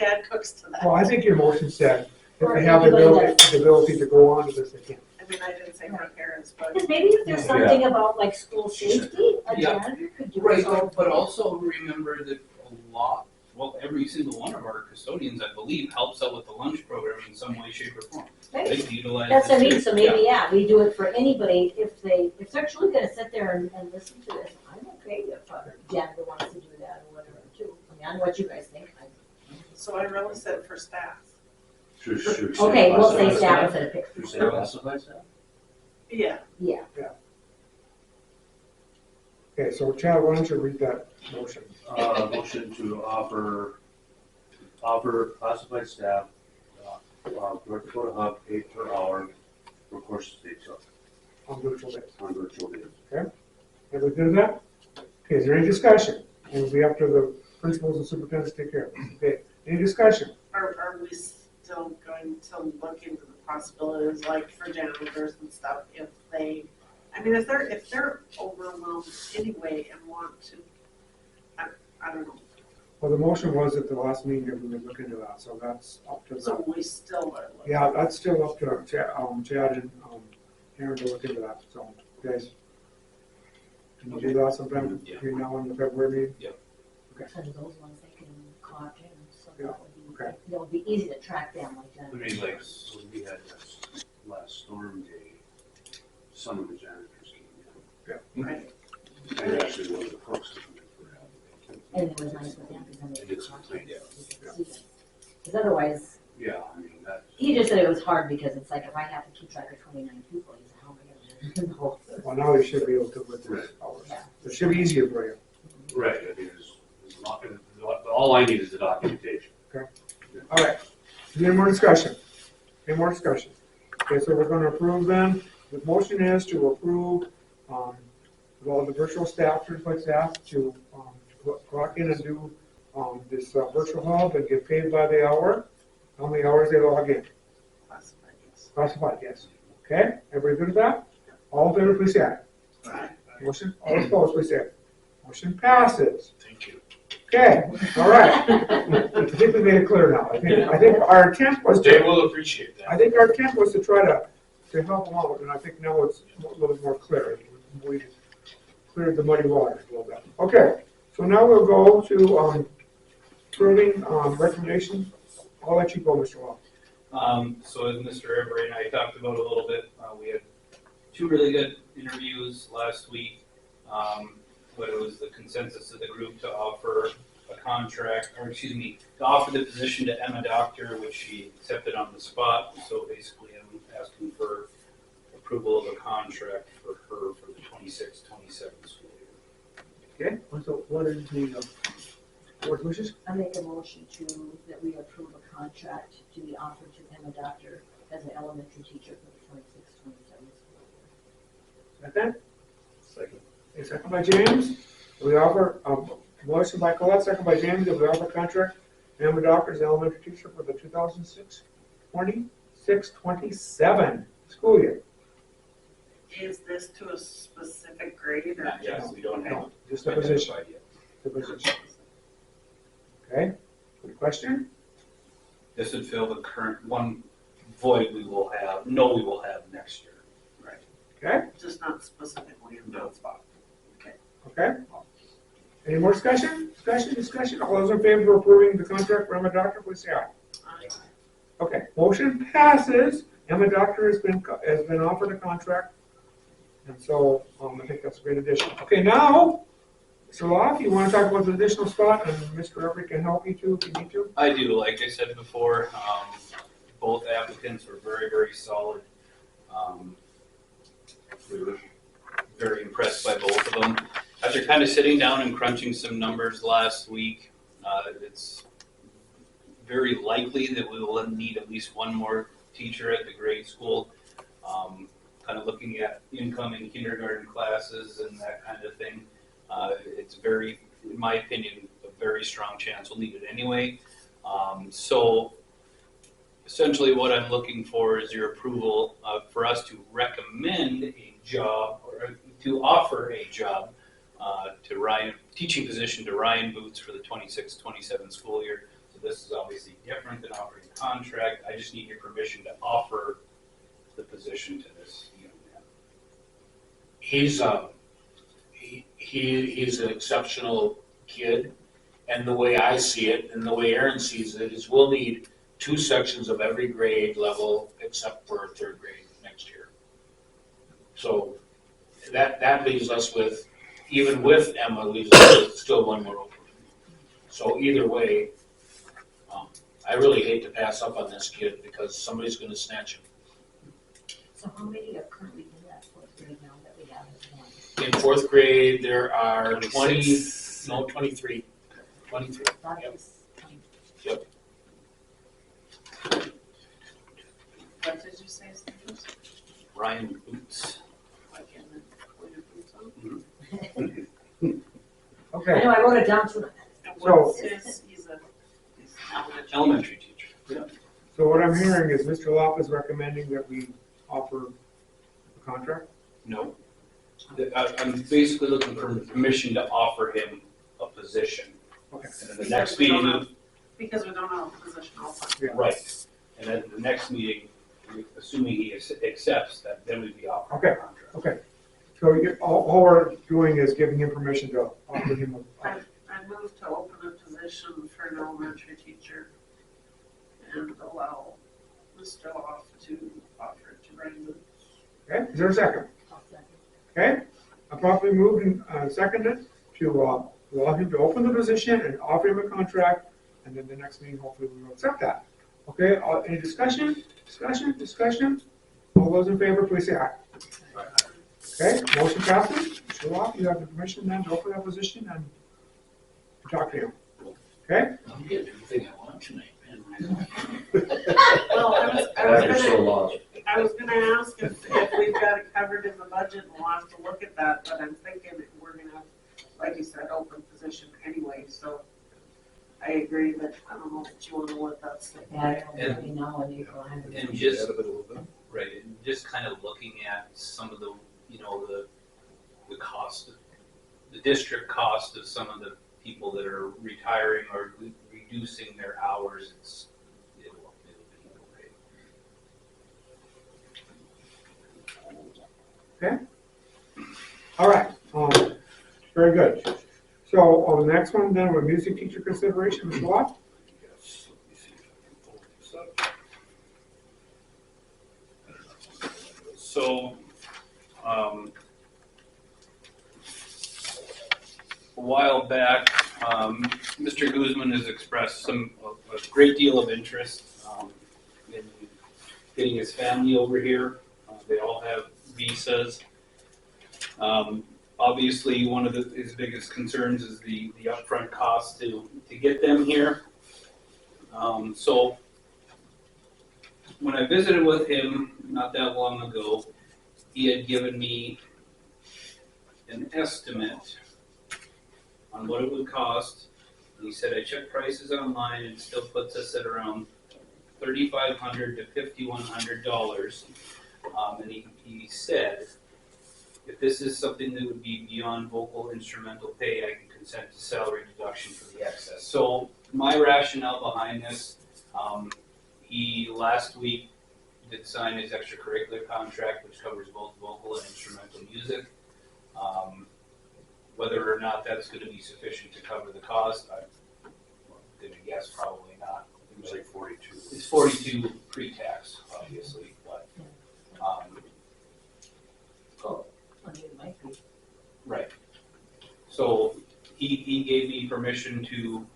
add cooks to that? Well, I think your motion said, if Or they have the anybody ability to go on to this, they can. I mean, I didn't say for parents, but because maybe if there's something about like school safety, a Yeah. janitor could do Right, it. So but also remember that a lot, well, every single one of our custodians, I believe, helps out with the lunch program in some way, shape, or form. They Right. utilize That's what I this mean, too. so maybe, yeah, we do it for anybody, if they're truly gonna sit there and listen to this, I'm okay if a janitor wants to do that or whatever too. I mean, I know what you guys think. so I really said for staff. Should say Okay, we'll say classified staff instead of pick. Should say classified staff? Yeah, Yeah, Okay, so Chad, why don't you read that motion? Motion to offer classified staff, North Dakota Hub paid per hour for courses they took On virtual days. on virtual days. Everybody good with that? Okay, is there any discussion? And it'll be up to the principals and superintendents to take care of this. Okay, any discussion? are we still going to look into the possibilities, like for janitors and stuff, if they I mean, if they're overwhelmed anyway and want to, I don't know, Well, the motion was at the last meeting that we would look into that, so that's up to so them. we still are looking. Yeah, that's still up to Chad and Aaron to look into that, so, guys. Can you do that sometime Yeah. between now and the February meeting? Some of those ones they can clock in, so Yeah, that would be, okay. it'll be easy to track them like that. I mean, like, when we had this last storm day, some of the janitors came Right. in. And actually, one of the cooks came in for help. And it was nice with them, because then They they did could some clock in. cleaning. Because otherwise, Yeah, I mean, that, he just said it was hard, because it's like, if I have to keep track of 29 people, he said, how am I gonna do it? Well, now you should be able to with this hours. Yeah. It should be easier for you. right, I mean, it's not, all I need is the documentation. All right, any more discussion? Any more discussion? Okay, so we're gonna approve then, the motion is to approve, with all the virtual staff, certified staff, to, clock in and do, this virtual hub and get paid by the hour. How many hours they log in? Classified, yes. Classified, yes. Okay, everybody good with that? All in favor, please say aye. Motion, all opposed, please say aye. Motion passes. Thank you. Okay, all right. I think we made it clear now. I think our intent was They to, will appreciate I that. think our intent was to try to help them out, and I think now it's a little more clear. We cleared the muddy waters a little bit. Okay, so now we'll go to, approving, recommendations. I'll let you go, Mr. Law. So as Mr. Everett and I talked about a little bit, we had two really good interviews last week. But it was the consensus of the group to offer a contract, or excuse me, to offer the position to Emma Doctor, which she accepted on the spot. So basically, I'm asking for approval of a contract for her for the 26-27 school year. Okay, so what is the, board's wishes? I make a motion that we approve a contract to be offered to Emma Doctor as an elementary teacher for the 26-27 school year. Second? Second. A second by James. We offer, motion by Colette, second by James, that we offer contract to Emma Doctor as elementary teacher for the 2026-27 school year. Is this to a specific grade or? Not yet, we don't have Just a position, identified yet. the position. Okay, good question? This would fill the current one void we will have next year. Okay, Just not specifically in that spot? okay. Any more discussion? Discussion? All those in favor of approving the contract for Emma Doctor, please say aye. Okay, motion passes. Emma Doctor has been offered a contract. And so, I think that's a great addition. Okay, now, Mr. Loff, you want to talk about the additional spot, and Mr. Everett can help you too if you need to? I do, like I said before, both applicants were very, very solid. We were very impressed by both of them. After kind of sitting down and crunching some numbers last week, it's very likely that we will need at least one more teacher at the grade school. Kind of looking at incoming kindergarten classes and that kind of thing. It's very, in my opinion, a very strong chance we'll need it anyway. So essentially what I'm looking for is your approval for us to recommend a job or to offer a job to Ryan, teaching position to Ryan Boots for the 26-27 school year. So this is obviously different than offering a contract. I just need your permission to offer the position to this young man. He's an exceptional kid, and the way I see it, and the way Aaron sees it, is we'll need 2 sections of every grade level except for 3rd grade next year. So that leaves us with, even with Emma, leaves us with still 1 more opening. So either way, I really hate to pass up on this kid because somebody's going to snatch him. So how many are currently in that 4th grade now that we have as one? In 4th grade, there are 26. 23. 23. That Yep. is, What did you say? Steve? Ryan Boots. Like in the point of view, so? I Okay, know, I wrote it down too. And So- what's his, he's Elementary teacher. so what I'm hearing is Mr. Loff is recommending that we offer a contract? No, I'm basically looking for permission to offer him a position. Okay. And then the next meeting, Because we don't have a position open. Yeah. right, and then the next meeting, assuming he accepts that, then we'd be offering Okay. a contract. Okay. So all we're doing is giving him permission to offer him a, I move to open a position for an elementary teacher and allow Mr. Off to offer it to Brandon. okay, is there a second? I'll second. Okay, I properly moved and seconded to allow him to open the position and offer him a contract, and then the next meeting, hopefully we will accept that. Okay, any discussion? Discussion? All those in favor, please say aye. Okay, motion passes. Mr. Locke, you have the permission then to open that position and talk to him. Okay? I'm getting everything I want tonight, man. Well, I was gonna ask if we've got it covered in the budget, and we'll have to look at that, but I'm thinking that we're gonna, like you said, open position anyway, so I agree, but I don't know that you wanna let that slip by. Yeah, let me know in April. And just, right, and just kind of looking at some of the, the cost, the district cost of some of the people that are retiring or reducing their hours, it'll be okay. Okay? All right, very good. So on the next one then, we're music teacher consideration, Mr. Locke? Yes, let me see if I can pull this up. So, a while back, Mr. Guzman has expressed a great deal of interest in getting his family over here. They all have visas. Obviously, one of his biggest concerns is the upfront cost to get them here. So when I visited with him not that long ago, he had given me an estimate on what it would cost. And he said, I checked prices online and it still puts us at around $3,500 to $5,100. And he said, if this is something that would be beyond vocal instrumental pay, I can consent to salary deduction for the excess. So my rationale behind this, he last week did sign his extracurricular contract, which covers both vocal and instrumental music. Whether or not that's going to be sufficient to cover the cost, I'm going to guess probably not. It was like 42. It's 42 pre-tax, obviously, but Oh, I mean, it might be. right. So he gave me permission to,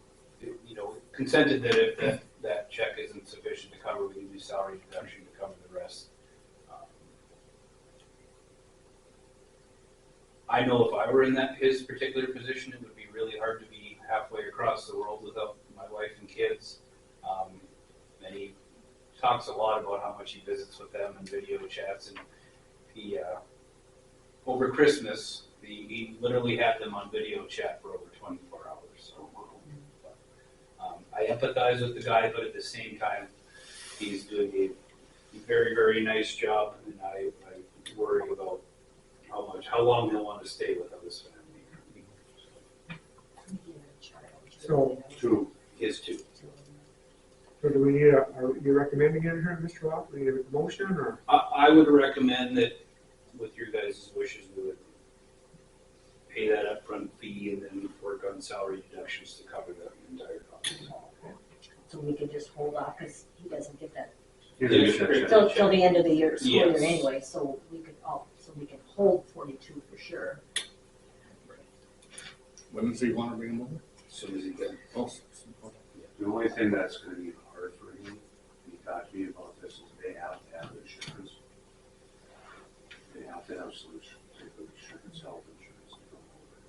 consented that if that check isn't sufficient to cover, we can do salary deduction to cover the rest. I know if I were in his particular position, it would be really hard to be halfway across the world without my wife and kids. And he talks a lot about how much he visits with them and video chats, and he over Christmas, he literally had them on video chat for over 24 hours. So, I empathize with the guy, but at the same time, he's doing a very, very nice job, and I worry about how long he'll want to stay with his family. So, Two. His two. so do we need are you recommending it here, Mr. Locke? Do we need a motion or? I would recommend that, with your guys' wishes, we would pay that upfront fee and then work on salary deductions to cover the entire cost. So we could just hold off, because he doesn't get that Yeah. till the end of the year, school year Yes. anyway, so we could, we can hold 42 for sure. When does he want to bring him over? As soon as he can. The only thing that's gonna be hard for him, he talked to me about this, is they have to have insurance. They have to have some type of insurance, health insurance to come over.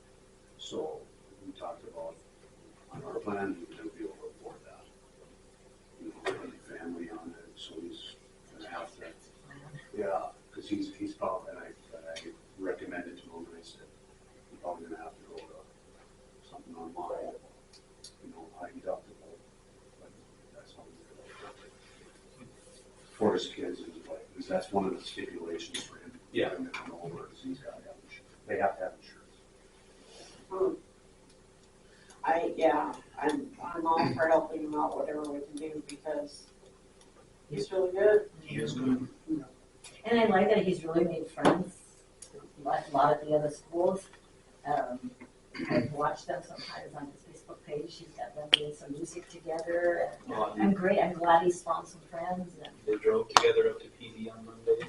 So we talked about, on our plan, he would be able to afford that. Any family on it, so he's gonna have to, yeah, because he's probably, and I recommended to him, and I said, he's probably gonna have to go to something online, high deductible, but that's how we do it. For his kids, because that's one of the stipulations for him. Yeah. For him to come over, is he's got to have insurance. They have to have insurance. I'm all for helping him out, whatever we can do, because he's really good. He is good. And I like that he's really made friends, like a lot of the other schools. I've watched them sometimes on his Facebook page, he's got them doing some music together, and I'm great, I'm glad he's found some friends, and. They drove together up to PD on Monday.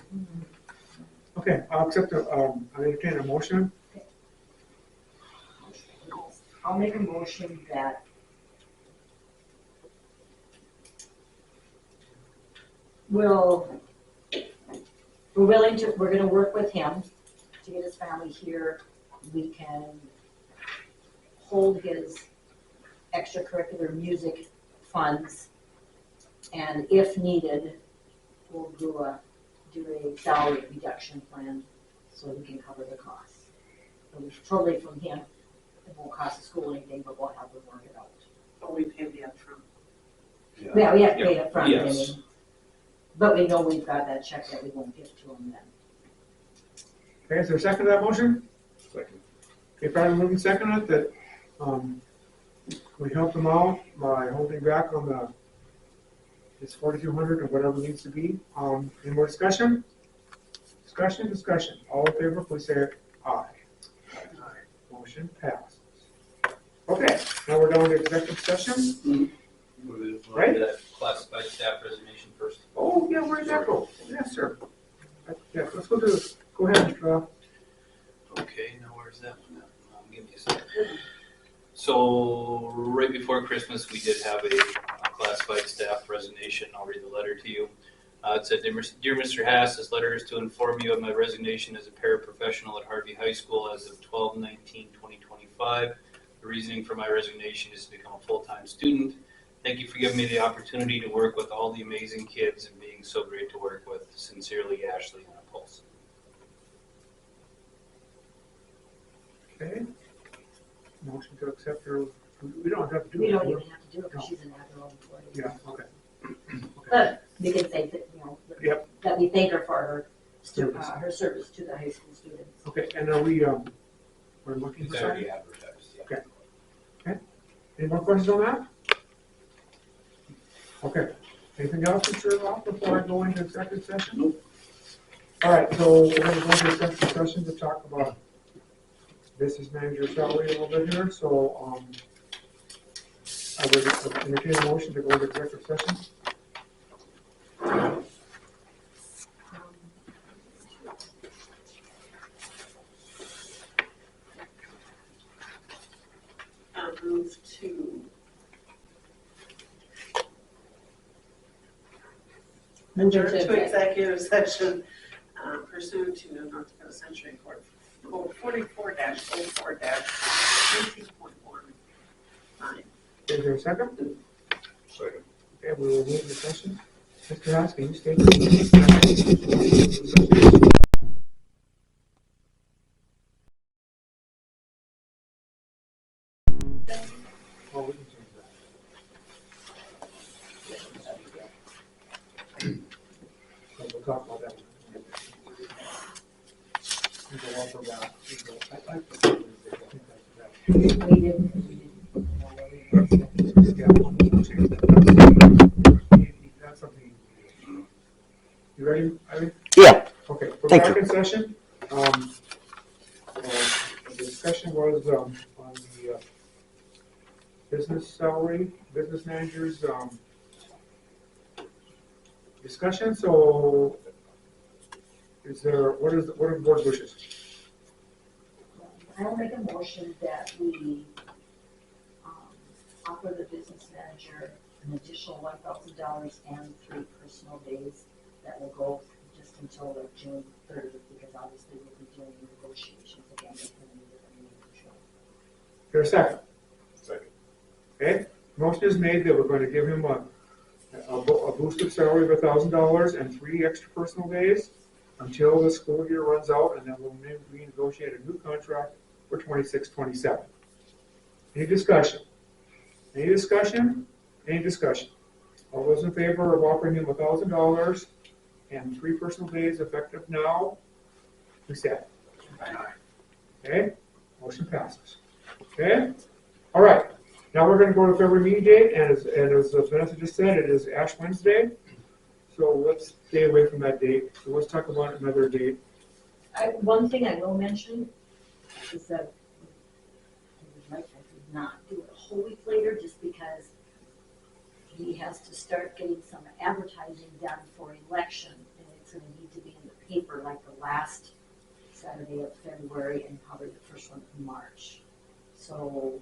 Okay, I'll accept I'll entertain a motion. I'll make a motion that we're gonna work with him to get his family here. We can hold his extracurricular music funds, and if needed, we'll do a salary reduction plan so we can cover the costs. So it's totally from him. It won't cost the school anything, but we'll have to work it out. But we pay the upfront. Yeah, we have to pay up front, Yes. but we know we've got that check that we won't give to him then. Okay, is there a second to that motion? Second. Okay, probably moving second on it that, we help them out by holding back on this 4,200 or whatever it needs to be. Any more discussion? Discussion. All in favor, please say aye. Motion passes. Okay, now we're down to executive session. Right. That classified staff resignation first. Oh, yeah, where'd that go? Yes, sir. Yeah, let's go ahead, Okay, now where's that one at? Give me a second. So, right before Christmas, we did have a classified staff resignation. I'll read the letter to you. It said, Dear Mr. Haas, this letter is to inform you of my resignation as a paraprofessional at Harvey High School as of 12/19/2025. The reasoning for my resignation is to become a full-time student. Thank you for giving me the opportunity to work with all the amazing kids and being so great to work with. Sincerely, Ashley on a pulse. Okay. Motion to accept her, we don't have to do We it. don't even have to do it because she's an at-will employee. Yeah, okay. But we can say that, Yep. that we thank her for her service to the high school students. Okay, and are we, we're looking It's for something? already advertised. Yeah. Any more questions on that? Okay, anything else, Mr. Roth, before I go into executive session? Nope. All right, so we're gonna go into executive session to talk about business manager salary a little bit here, so, I would entertain a motion to go into executive session. Move to adjourn to executive session pursuant to North Dakota Century Code 44-04-18.19. Is there a second? Second. Okay, we will move the session. Mr. Haas, can you state? Oh, we can change that. So we'll talk about that. We go off of that. I think that's something. You ready, Ivy? Yeah. Okay, we're Thank back in session. The discussion was on the business salary, business managers discussion. So, what are the board wishes? I'll make a motion that we offer the business manager an additional $1,000 and 3 personal days that will go just until like June 30th, because obviously we'll be doing negotiations again with him and with the control. Here, a second. Second. Okay, motion is made that we're going to give him a boosted salary of $1,000 and 3 extra personal days until the school year runs out, and then we'll renegotiate a new contract for 26-27. Any discussion? Any discussion? All those in favor of offering him $1,000 and 3 personal days effective now, please say aye. Okay, motion passes. Okay, all right, now we're gonna go to February meeting date, and as Vanessa just said, it is Ash Wednesday. So let's stay away from that date, so let's talk about another date. One thing I will mention is that I would like, I could not do it a whole week later, just because he has to start getting some advertising done for election, and it's gonna need to be in the paper like the last Saturday of February and probably the first one of March. So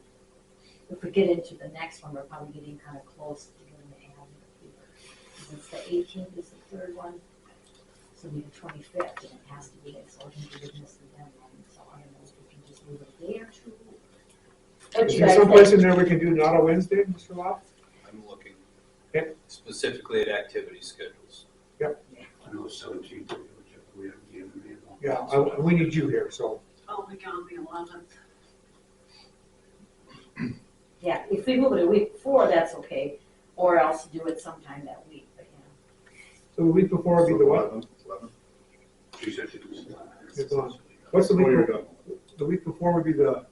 if we get into the next one, we're probably getting kind of close to getting the ad in the paper. 'Cause it's the 18th is the third one, so we the 25th, and it has to be it, so I think we would miss the deadline, so I don't know if we can just move it a day or two. What Is you there guys someplace think? in there we can do not a Wednesday, Mr. Locke? I'm looking Okay. specifically at activity schedules. I know 17th, we have the MMA. Yeah, we need you here, so. Oh my God, the 11th. Yeah, if we move it a week before, that's okay, or else do it sometime that week, but yeah. So the week before would be the what? 11. She said she was. It's on. What's the Oh, you're week, done. the week before would be the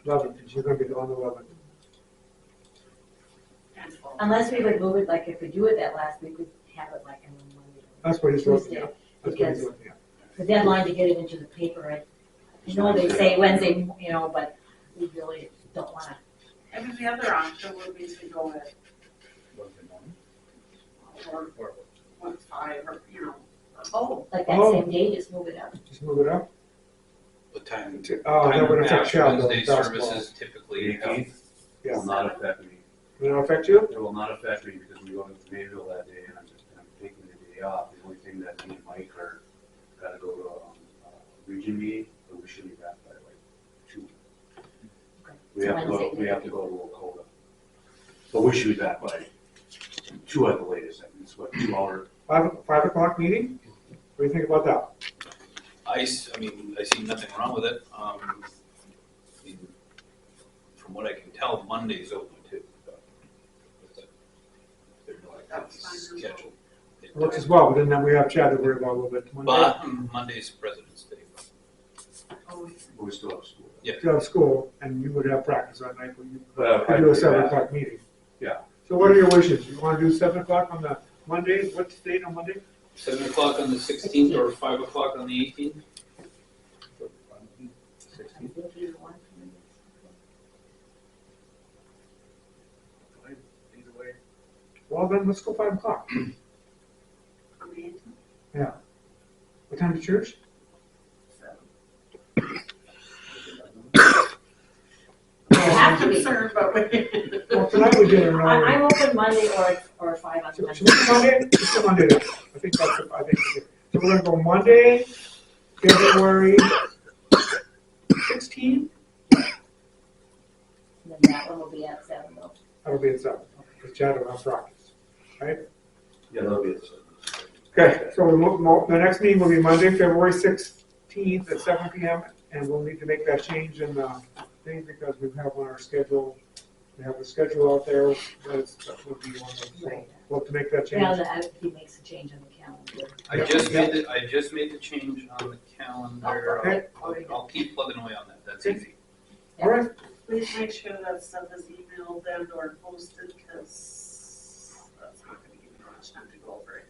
11th, and she's gonna be on the 11th. Unless we would move it, like if we do it that last week, we'd have it like on Monday. That's what he's looking Tuesday, at. That's what he's because looking at. the deadline to get it into the paper, I know they say Wednesday, you know, but we really don't wanna. I mean, the other option would be to go at, or 1:05, or, you know. Oh. Like that Oh. same day, just move it up. Just move it up. What time? Oh, that would Time affect Ash Shell, though, Wednesday basketball. services typically have. 18th Yeah. will not affect me. Will it affect you? It will not affect me because we go to Mayville that day and I'm taking the day off. The only thing that me and Mike are, gotta go to a region meeting, but we should be back by like 2. Okay. We have to go, we have to go to Lakota. But we should be back by 2 at the latest. It's what, 2 hours? 5 o'clock meeting? What do you think about that? I mean, I see nothing wrong with it. I mean, from what I can tell, Monday's open too. There's no activities That's fine. scheduled. Works as well, but then we have Chad to worry about a little bit. Monday, But Monday's President's Day. But we still have school. you have school, and you would have practice that night, but you But could do a 7 o'clock meeting. Yeah. So what are your wishes? You wanna do 7 o'clock on the Monday? What's the date on Monday? 7 o'clock on the 16th or 5 o'clock on the 18th? I think either one for me. Either way. Well, then let's go 5 o'clock. On the 18th. Yeah. What time to church? I'm concerned, but we. Well, tonight we did it early. I'm open Monday or 5 on Should Monday. we do Monday? Let's do Monday then. I think so we're gonna go Monday, February 16th. And then that one will be at 7 though. That'll be at 7, because Chad will have practice, right? Yeah, that'll be it. Okay, so the next meeting will be Monday, February 16th at 7 PM, and we'll need to make that change in the thing because we have on our schedule, we have a schedule out there, that would be one of them. So Right. we'll have to make that Well, change. he makes a change on the calendar. I just made the change on the calendar. Okay. I'll keep plugging away on that. That's Okay. easy. All right, Please make sure that stuff is emailed and or posted, because that's not gonna give me much time to go over it.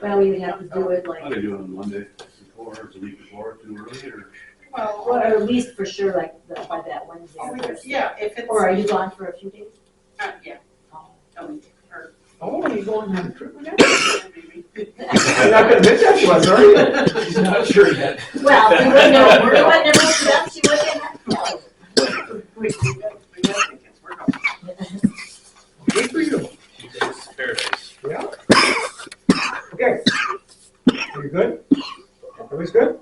Well, we would have to do it How like, do you do it on Monday before, or the week before, too early, or? or at least for sure, like, by that Wednesday or Thursday. Yeah, if it's. Or are you gone for a few days? Yeah, Oh. or, oh, are you going on a trip again? maybe. You're not gonna miss that one, are you? He's not sure yet. Well, you wouldn't know, you wouldn't know what else you would have. We got tickets, we're going. Good for you. She takes paradise. Yeah. Okay. Are you good? Everybody's good?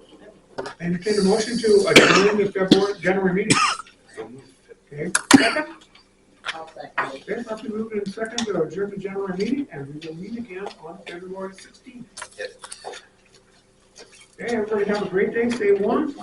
Entertain a motion to adjourn the February January meeting. Okay, second? I'll second it. Okay, properly moved in second to adjourn the January meeting, and we will meet again on February 16th. Yes. Okay, everybody have a great day, stay warm.